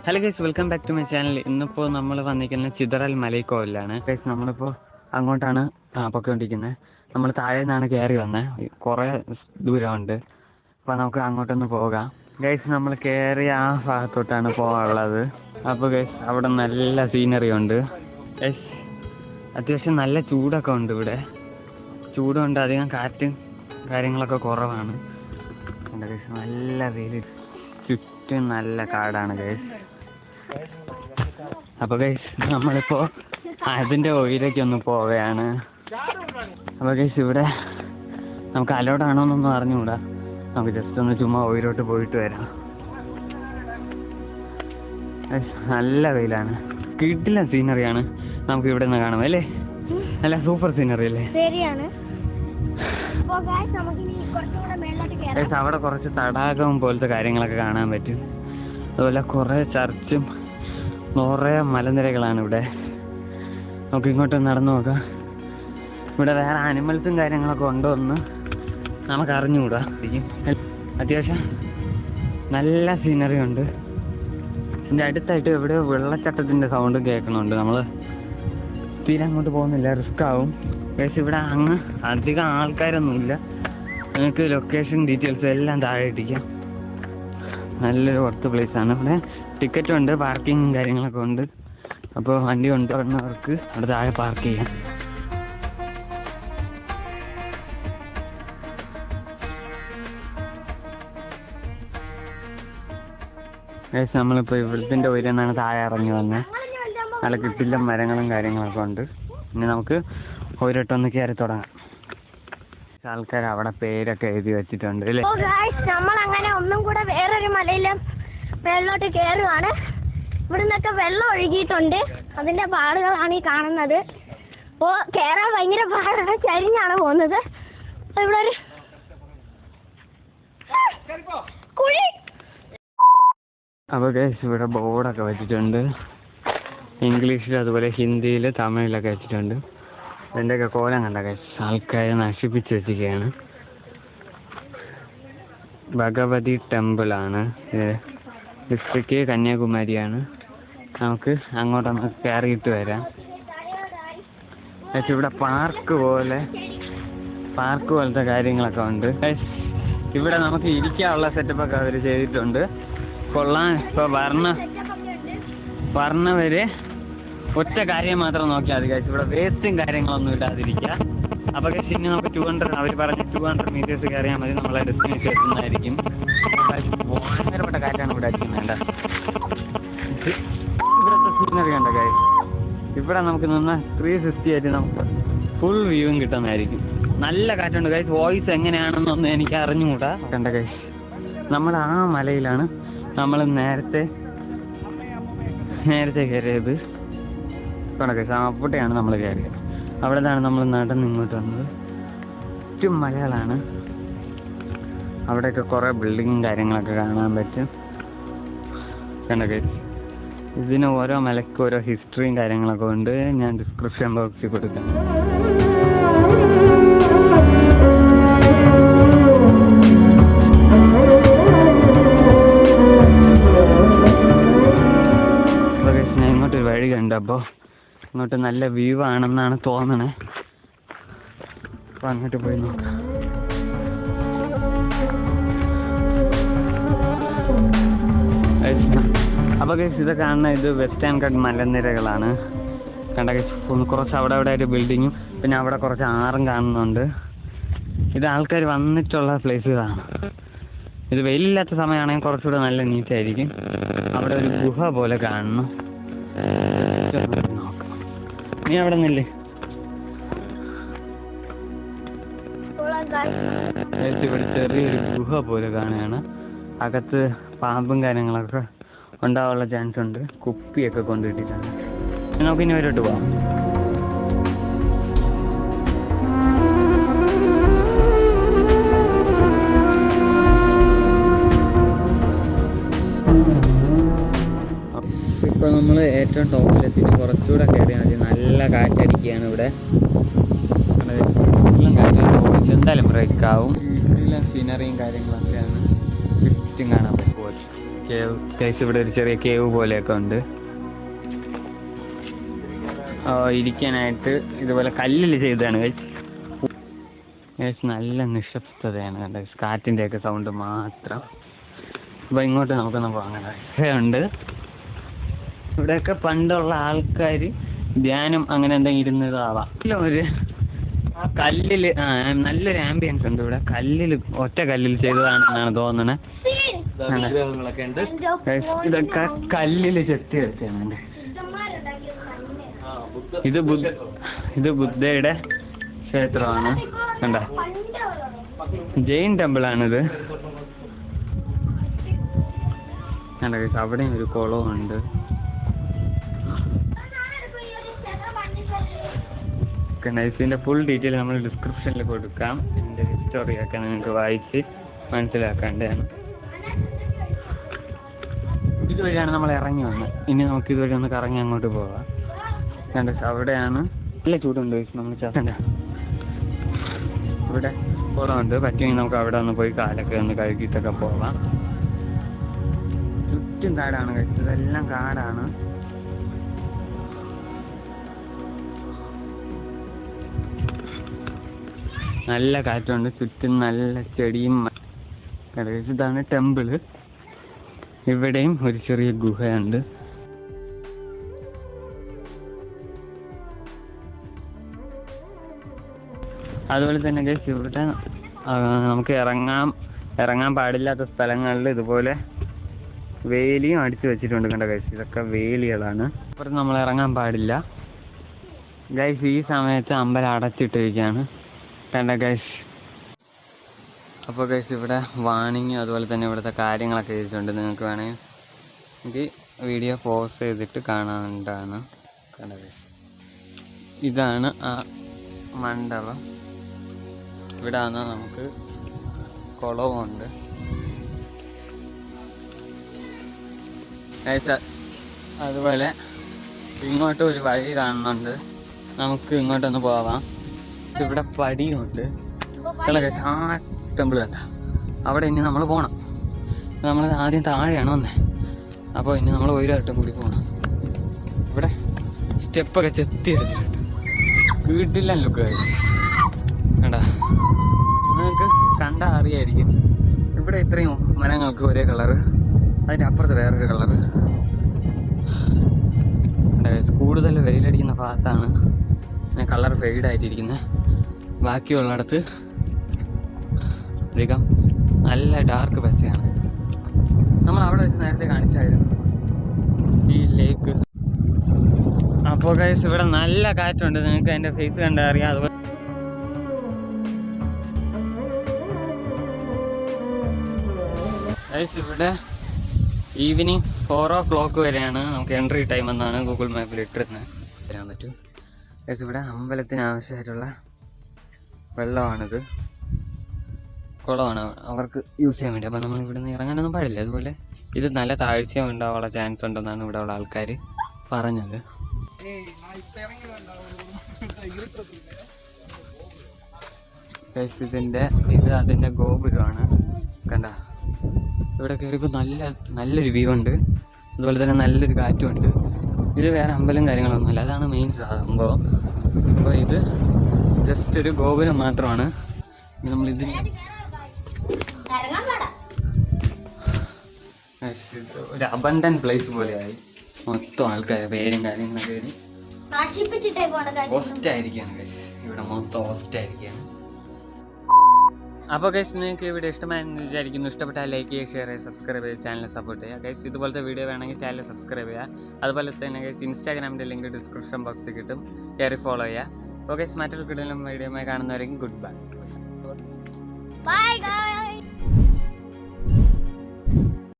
Hello guys, welcome back to my channel. ഇന്നിപ്പോൾ നമ്മൾ വന്നിരിക്കുന്നത് ചിതറൽ മലൈക്കോവിലാണ്. ഗൈസ്, നമ്മളിപ്പോൾ അങ്ങോട്ടാണ് പൊയ്ക്കൊണ്ടിരിക്കുന്നത്. നമ്മൾ താഴെ നിന്നാണ് കയറി വന്നത്. കുറേ ദൂരമുണ്ട്. അപ്പോൾ നമുക്ക് അങ്ങോട്ടൊന്ന് പോകാം. ഗൈസ്, നമ്മൾ കയറി ആ ഭാഗത്തോട്ടാണ് പോകാനുള്ളത്. അപ്പോൾ ഗൈസ്, അവിടെ നല്ല സീനറി ഉണ്ട്. ഗൈസ്, അത്യാവശ്യം നല്ല ചൂടൊക്കെ ഉണ്ട്. ഇവിടെ ചൂടുണ്ട്, അധികം കാറ്റും കാര്യങ്ങളൊക്കെ കുറവാണ്. ഗൈസ്, നല്ല വെയിൽ, ചുറ്റും നല്ല കാടാണ് ഗൈസ്. അപ്പോൾ ഗൈസ്, നമ്മളിപ്പോൾ അതിൻ്റെ ഓയിലേക്കൊന്ന് പോവുകയാണ്. അപ്പോൾ ഗൈസ്, ഇവിടെ നമുക്ക് അലോഡാണോ എന്നൊന്നും അറിഞ്ഞുകൂടാ. നമുക്ക് ജസ്റ്റ് ഒന്ന് ചുമ്മാ ഓയിലോട്ട് പോയിട്ട് വരാം. നല്ല വെയിലാണ്, കിടിലൻ സീനറിയാണ് നമുക്ക് ഇവിടെ നിന്ന് കാണാം അല്ലേ? നല്ല സൂപ്പർ സീനറി അല്ലേ? അവിടെ കുറച്ച് തടാകവും പോലത്തെ കാര്യങ്ങളൊക്കെ കാണാൻ പറ്റും. അതുപോലെ കുറേ ചർച്ചും കുറേ മലനിരകളാണ് ഇവിടെ. നമുക്ക് ഇങ്ങോട്ട് നടന്നു നോക്കാം. ഇവിടെ വേറെ ആനിമൽസും കാര്യങ്ങളൊക്കെ ഉണ്ടോ എന്ന് നമുക്ക് അറിഞ്ഞുകൂടാ. അത്യാവശ്യം നല്ല സീനറി ഉണ്ട്. ഇതിൻ്റെ അടുത്തായിട്ട് എവിടെയോ വെള്ളച്ചാട്ടത്തിൻ്റെ സൗണ്ട് കേൾക്കുന്നുണ്ട്. നമ്മൾ തീരെ അങ്ങോട്ട് പോകുന്നില്ല, റിസ്ക് ആവും. പക്ഷേ ഇവിടെ അങ്ങ് അധികം ആൾക്കാരൊന്നുമില്ല. നിങ്ങൾക്ക് ലൊക്കേഷൻ ഡീറ്റെയിൽസ് എല്ലാം താഴെ ഇട്ടിരിക്കാം. നല്ലൊരു വർത്ത് പ്ലേസാണ്. ഇവിടെ ടിക്കറ്റും ഉണ്ട്, പാർക്കിങ്ങും കാര്യങ്ങളൊക്കെ ഉണ്ട്. അപ്പോൾ വണ്ടി കൊണ്ടുവരുന്നവർക്ക് അവിടെ താഴെ പാർക്ക് ചെയ്യാം. നമ്മളിപ്പോൾ ഇവിടത്തിൻ്റെ ഉയരെന്നാണ് താഴെ ഇറങ്ങി വന്നത്. നല്ല കിട്ടില്ല മരങ്ങളും കാര്യങ്ങളൊക്കെ ഉണ്ട്. ഇനി നമുക്ക് ഒരിട്ടൊന്ന് കയറി തുടങ്ങാം. ആൾക്കാർ അവിടെ പേരൊക്കെ എഴുതി വെച്ചിട്ടുണ്ട് അല്ലേ? നമ്മൾ അങ്ങനെ ഒന്നും കൂടെ വേറൊരു മലയിലെ മേളിലോട്ട് കയറുകയാണ്. ഇവിടെ നിന്നൊക്കെ വെള്ളം ഒഴുകിയിട്ടുണ്ട്. അതിന്റെ പാടുകളാണ് ഈ കാണുന്നത്. അപ്പോൾ കയറാൻ ഭയങ്കര പാടാണ്, ചരിഞ്ഞാണ് പോകുന്നത്. ഇവിടെ ഒരു കുഴി. അപ്പോൾ ഗൈസ്, ഇവിടെ ബോർഡൊക്കെ വെച്ചിട്ടുണ്ട്. ഇംഗ്ലീഷിൽ അതുപോലെ ഹിന്ദിയിൽ തമിഴിലൊക്കെ വെച്ചിട്ടുണ്ട്. ഇതിൻ്റെയൊക്കെ കോലം കണ്ട ഗൈസ്, ആൾക്കാരെ നശിപ്പിച്ച് വെച്ചിരിക്കുകയാണ്. ഭഗവതി ടെമ്പിളാണ് ഇത്. ഡിസ്ട്രിക്റ്റ് കന്യാകുമാരിയാണ്. നമുക്ക് അങ്ങോട്ടൊന്ന് കയറിയിട്ട് വരാം. പക്ഷേ ഇവിടെ പാർക്ക് പോലത്തെ കാര്യങ്ങളൊക്കെ ഉണ്ട്. ഇവിടെ നമുക്ക് ഇരിക്കാനുള്ള സെറ്റപ്പൊക്കെ അവർ ചെയ്തിട്ടുണ്ട്. കൊള്ളാൻ. ഇപ്പോൾ പറഞ്ഞവര് ഒറ്റ കാര്യം മാത്രം നോക്കിയാൽ മതി ഗൈസ്, ഇവിടെ വേസ്റ്റും കാര്യങ്ങളൊന്നും ഇടാതിരിക്കുക. അപ്പോൾ ഗൈസ്, ഇനി നമുക്ക് 200 അവർ പറഞ്ഞ് 200 മീറ്റേഴ്സ് കയറിയാൽ മതി, നമ്മളെ ഡെസ്റ്റിനേഷൻ എത്തുന്നതായിരിക്കും. ഭയങ്കരപ്പെട്ട കാറ്റാണ് ഇവിടെ അടിക്കുന്നത്. ഇവിടുത്തെ സീനറി കണ്ട ഗൈസ്, ഇവിടെ നമുക്ക് നിന്ന് 360 ആയിട്ട് നമുക്ക് ഫുൾ വ്യൂവും കിട്ടുന്നതായിരിക്കും. നല്ല കാറ്റുണ്ട് ഗൈസ്. വോയിസ് എങ്ങനെയാണെന്നൊന്നും എനിക്ക് അറിഞ്ഞുകൂടാ. കണ്ട ഗൈസ്, നമ്മൾ ആ മലയിലാണ് നമ്മൾ നേരത്തെ കയറിയത്. കണക്ക് അവിടെയാണ് നമ്മൾ കയറിയത്. അവിടെ നിന്നാണ് നമ്മൾ നടന്ന് ഇങ്ങോട്ട് വന്നത്. ചുറ്റും മലകളാണ്. അവിടെയൊക്കെ കുറേ ബിൽഡിങ്ങും കാര്യങ്ങളൊക്കെ കാണാൻ പറ്റും. കണ്ടൊക്കെ ഇതിന് ഓരോ മലയ്ക്കും ഓരോ ഹിസ്റ്ററിയും കാര്യങ്ങളൊക്കെ ഉണ്ട്. ഞാൻ ഡിസ്ക്രിപ്ഷൻ ബോക്സിൽ കൊടുക്കാം. ഞാൻ ഇങ്ങോട്ടൊരു വഴി കണ്ടപ്പോൾ ഇങ്ങോട്ട് നല്ല വ്യൂ ആണെന്നാണ് തോന്നണേ. അപ്പോൾ അങ്ങോട്ട് പോയി നോക്കാം. അപ്പോൾ ഗൈസ്, ഇത് കാണുന്ന ഇത് വെസ്റ്റേൺ ഘട്ട് മലനിരകളാണ്. കണ്ട ഗൈസ്, കുറച്ച് അവിടെ ആയിട്ട് ബിൽഡിങ്ങും പിന്നെ അവിടെ കുറച്ച് ആറും കാണുന്നുണ്ട്. ഇത് ആൾക്കാർ വന്നിട്ടുള്ള പ്ലേസുകളാണ്. ഇത് വെയിലില്ലാത്ത സമയമാണെങ്കിൽ കുറച്ചുകൂടെ നല്ല നീറ്റായിരിക്കും. അവിടെ ഒരു ഗുഹ പോലെ കാണുന്നു. നീ അവിടെ നിന്നില്ലേ? ഇവിടെ ചെറിയൊരു ഗുഹ പോലെ കാണുകയാണ്. അകത്ത് പാമ്പും കാര്യങ്ങളൊക്കെ ഉണ്ടാവാനുള്ള ചാൻസ് ഉണ്ട്. കുപ്പിയൊക്കെ കൊണ്ടുകിട്ടിട്ടാണ്. നമുക്ക് ഇനി വരോട്ട് പോവാം. ഇപ്പോൾ നമ്മൾ ഏറ്റവും ടോപ്പിലെത്തിയിട്ട് കുറച്ചുകൂടെ കയറിയാൽ മതി. നല്ല കാറ്റടിക്കുകയാണ് ഇവിടെ. എല്ലാം കാറ്റായിട്ട് വോയിസ് എന്തായാലും ബ്രേക്ക് ആവും. സീനറിയും കാര്യങ്ങളൊക്കെയാണ് ചുറ്റും കാണാൻ പറ്റും. കേവ് ഗൈസ്, ഇവിടെ ഒരു ചെറിയ കേവ് പോലെയൊക്കെ ഉണ്ട്. ഇരിക്കാനായിട്ട് ഇതുപോലെ കല്ലിൽ ചെയ്തതാണ് ഗൈസ്. ഗൈസ് നല്ല നിശബ്ദതയാണ് കണ്ടോ, കാറ്റിൻ്റെ ഒക്കെ സൗണ്ട് മാത്രം. അപ്പോൾ ഇങ്ങോട്ട് നമുക്കൊന്ന് പോകാൻ ഉണ്ട്. ഇവിടെയൊക്കെ പണ്ടുള്ള ആൾക്കാർ ധ്യാനം അങ്ങനെ എന്തെങ്കിലും ഇരുന്നതാവാം. ഒരു കല്ലിൽ നല്ലൊരു ആംബിയൻസ് ഉണ്ട് ഇവിടെ. ഒറ്റ കല്ലിൽ ചെയ്തതാണെന്നാണ് തോന്നുന്നത്. ഇതൊക്കെ കല്ലിൽ ചെത്തി വെച്ചാണ്. ഇത് ബുദ്ധയുടെ ക്ഷേത്രമാണ് കണ്ട, ജെയിൻ ടെമ്പിളാണിത് കണ്ട. അവിടെയും ഒരു കുളമുണ്ട്. ഇതിൻ്റെ ഫുൾ ഡീറ്റെയിൽ നമ്മൾ ഡിസ്ക്രിപ്ഷനിൽ കൊടുക്കാം. ഇതിൻ്റെ ഹിസ്റ്ററിയൊക്കെ നിങ്ങൾക്ക് വായിച്ച് മനസ്സിലാക്കേണ്ടതാണ്. ഇതുവഴിയാണ് നമ്മൾ ഇറങ്ങി വന്നത്. ഇനി നമുക്ക് ഇതുവഴി ഒന്ന് കറങ്ങി അങ്ങോട്ട് പോകാം. കണ്ട, അവിടെയാണ് നല്ല ചൂടുണ്ട്. നമ്മൾ ചേർക്കണ്ട, ഇവിടെ കുളമുണ്ട്. പറ്റുമെങ്കിൽ നമുക്ക് അവിടെ ഒന്ന് പോയി കാലൊക്കെ ഒന്ന് കഴുകിയിട്ടൊക്കെ പോകാം. ചുറ്റും കാടാണ് കഴിച്ചത്, ഇതെല്ലാം കാടാണ്. നല്ല കാറ്റുണ്ട്, ചുറ്റും നല്ല ചെടിയും. ഇതാണ് ടെമ്പിള്. ഇവിടെയും ഒരു ചെറിയ ഗുഹയുണ്ട്. അതുപോലെ തന്നെ ഗൈസ്, ഇവിടെ നമുക്ക് ഇറങ്ങാൻ പാടില്ലാത്ത സ്ഥലങ്ങളിൽ ഇതുപോലെ വേലിയും അടിച്ചു വെച്ചിട്ടുണ്ട് കണ്ട ഗൈസ്. ഇതൊക്കെ വേലികളാണ്. അപ്പുറത്ത് നമ്മൾ ഇറങ്ങാൻ പാടില്ല ഗൈസ്. ഈ സമയത്ത് അമ്പലം അടച്ചിട്ടിരിക്കുകയാണ് കണ്ട ഗൈസ്. അപ്പോൾ ഗൈസ്, ഇവിടെ വാണിങ്ങും അതുപോലെ തന്നെ ഇവിടുത്തെ കാര്യങ്ങളൊക്കെ എഴുതിയിട്ടുണ്ട്. നിങ്ങൾക്ക് വേണമെങ്കിൽ വീഡിയോ പോസ് ചെയ്തിട്ട് കാണാവുന്നതാണ് കണ്ട ഗൈസ്. ഇതാണ് ആ മണ്ഡപം. ഇവിടെ വന്നാൽ നമുക്ക് കുളവുമുണ്ട്. അതുപോലെ ഇങ്ങോട്ട് ഒരു വഴി കാണുന്നുണ്ട്, നമുക്ക് ഇങ്ങോട്ടൊന്ന് പോവാം. ഇവിടെ പടിയുണ്ട്. ആ ടെമ്പിൾ കണ്ട, അവിടെ ഇനി നമ്മൾ പോകണം. നമ്മൾ ആദ്യം താഴെയാണ് വന്നത്, അപ്പോൾ ഇനി നമ്മൾ ഒരു വട്ടം കൂടി പോകണം. ഇവിടെ സ്റ്റെപ്പൊക്കെ ചെത്തി എടുത്തിട്ടുണ്ട്. വീട്ടില്ല ലുക്ക് കണ്ടാ, നിങ്ങൾക്ക് കണ്ടാൽ അറിയായിരിക്കും. ഇവിടെ ഇത്രയും മരങ്ങൾക്ക് ഒരേ കളറ്, അതിൻ്റെ അപ്പുറത്ത് വേറൊരു കളറ്. കൂടുതൽ വെയിലടിക്കുന്ന ഭാഗത്താണ് കളർ ഫെയ്ഡായിട്ടിരിക്കുന്നത്. ബാക്കിയുള്ളിടത്ത് അധികം നല്ല ഡാർക്ക് പച്ചയാണ്. നമ്മൾ അവിടെ വെച്ച് നേരത്തെ കാണിച്ചായിരുന്നു ഈ ലേക്ക്. അപ്പോൾ ഗൈസ്, ഇവിടെ നല്ല കാറ്റുണ്ട്. നിങ്ങൾക്ക് എൻ്റെ ഫേസ് കണ്ടാൽ അറിയാം. അതുപോലെ ഗൈസ്, ഇവിടെ ഈവനിങ് 4 o'clock വരെയാണ് നമുക്ക് എൻട്രി ടൈം എന്നാണ് ഗൂഗിൾ മാപ്പിൽ ഇട്ടിരുന്നത്. വരാൻ പറ്റും ഗൈസ്. ഇവിടെ അമ്പലത്തിന് ആവശ്യമായിട്ടുള്ള വെള്ളമാണിത്, കുളമാണ് അവർക്ക് യൂസ് ചെയ്യാൻ വേണ്ടി. അപ്പോൾ നമ്മൾ ഇവിടെ നിന്ന് ഇറങ്ങാനൊന്നും പാടില്ല. അതുപോലെ ഇത് നല്ല താഴ്ച ഉണ്ടാവാനുള്ള ചാൻസ് ഉണ്ടെന്നാണ് ഇവിടെ ഉള്ള ആൾക്കാർ പറഞ്ഞത്. ഇത് അതിൻ്റെ ഗോപുരമാണ് കണ്ട. ഇവിടെ കയറിയപ്പോൾ നല്ലൊരു വ്യൂ ഉണ്ട്. അതുപോലെ തന്നെ നല്ലൊരു കാറ്റുമുണ്ട്. ഇത് വേറെ അമ്പലം കാര്യങ്ങളൊന്നുമല്ല, അതാണ് മെയിൻ സംഭവം. അപ്പോൾ ഇത് ജസ്റ്റ് ഒരു ഗോപുരം മാത്രമാണ്. നമ്മളിതിൽ ഒരു അബണ്ടന്റ് പ്ലേസ് പോലെയായി. മൊത്തം ആൾക്കാർ പേരും കാര്യങ്ങളൊക്കെ കയറി ഹോസ്റ്റ് ആയിരിക്കുകയാണ് ഗൈസ്. ഇവിടെ മൊത്തം ഹോസ്റ്റ് ആയിരിക്കുകയാണ്. അപ്പോൾ ഗൈസ്, നിങ്ങൾക്ക് ഈ വീഡിയോ ഇഷ്ടമായെന്ന് വിചാരിക്കുന്നു. ഇഷ്ടപ്പെട്ടാൽ ലൈക്ക് ചെയ്യുക, ഷെയർ ചെയ്യുക, സബ്സ്ക്രൈബ് ചെയ്യുക, ചാനൽ സപ്പോർട്ട് ചെയ്യുക ഗൈസ്. ഇതുപോലത്തെ വീഡിയോ വേണമെങ്കിൽ ചാനൽ സബ്സ്ക്രൈബ് ചെയ്യുക. അതുപോലെ തന്നെ ഗൈസ്, ഇൻസ്റ്റാഗ്രാമിൻ്റെ ലിങ്ക് ഡിസ്ക്രിപ്ഷൻ ബോക്സിൽ കിട്ടും, കയറി ഫോളോ ചെയ്യുക. ഓക്കെ ഗൈസ്, മറ്റൊരു വീഡിയോയിലും കാണുന്നവരെയും ഗുഡ് ബൈ.